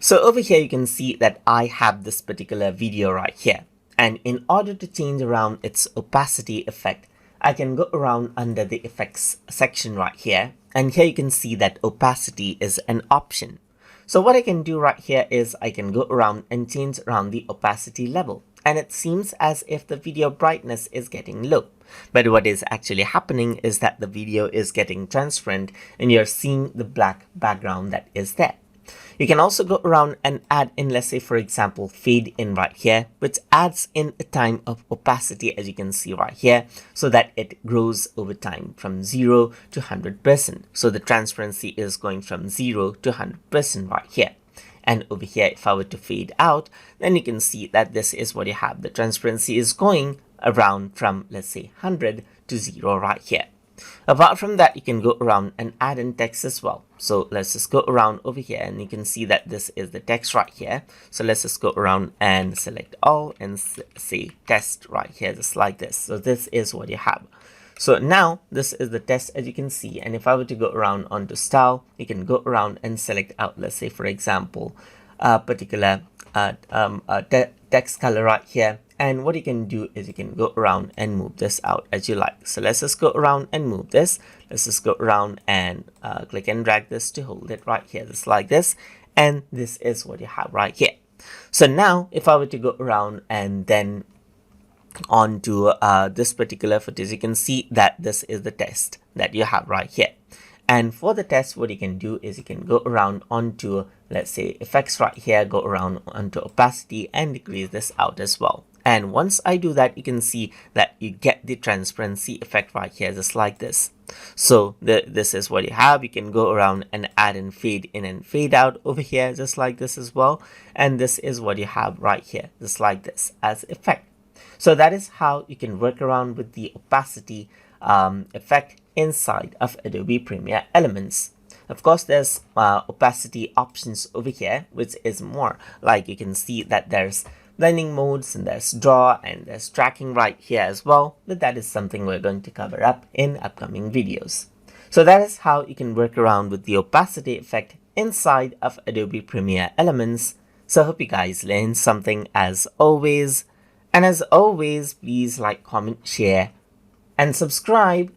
So over here, you can see that I have this particular video right here. And in order to change around its opacity effect, I can go around under the effects section right here. And here you can see that opacity is an option. So what I can do right here is I can go around and change around the opacity level. And it seems as if the video brightness is getting low. But what is actually happening is that the video is getting transparent and you're seeing the black background that is there. You can also go around and add in, let's say, for example, fade in right here, which adds in a time of opacity, as you can see right here, so that it grows over time from 0 to 100%. So the transparency is going from 0 to 100% right here. And over here, if I were to fade out, then you can see that this is what you have. The transparency is going around from, let's say, 100 to 0 right here. Apart from that, you can go around and add in text as well. So let's just go around over here and you can see that this is the text right here. So let's just go around and select all and say test right here, just like this. So this is what you have. So now this is the test, as you can see. And if I were to go around onto style, you can go around and select out, let's say, for example, a particular text color right here. And what you can do is you can go around and move this out as you like. So let's just go around and move this. Let's just go around and click and drag this to hold it right here, just like this. And this is what you have right here. So now if I were to go around and then onto this particular footage, you can see that this is the test that you have right here. And for the test, what you can do is you can go around onto, let's say, effects right here, go around onto opacity and decrease this out as well. And once I do that, you can see that you get the transparency effect right here, just like this. So this is what you have. You can go around and add in and fade out over here, just like this as well. And this is what you have right here, just like this as effect. So that is how you can work around with the opacity effect inside of Adobe Premiere Elements. Of course, there's opacity options over here, which is more like you can see that there's blending modes and there's draw and there's tracking right here as well, but that is something we're going to cover up in upcoming videos. So that is how you can work around with the opacity effect inside of Adobe Premiere Elements. So I hope you guys learned something as always. And as always, please like, comment, share, and subscribe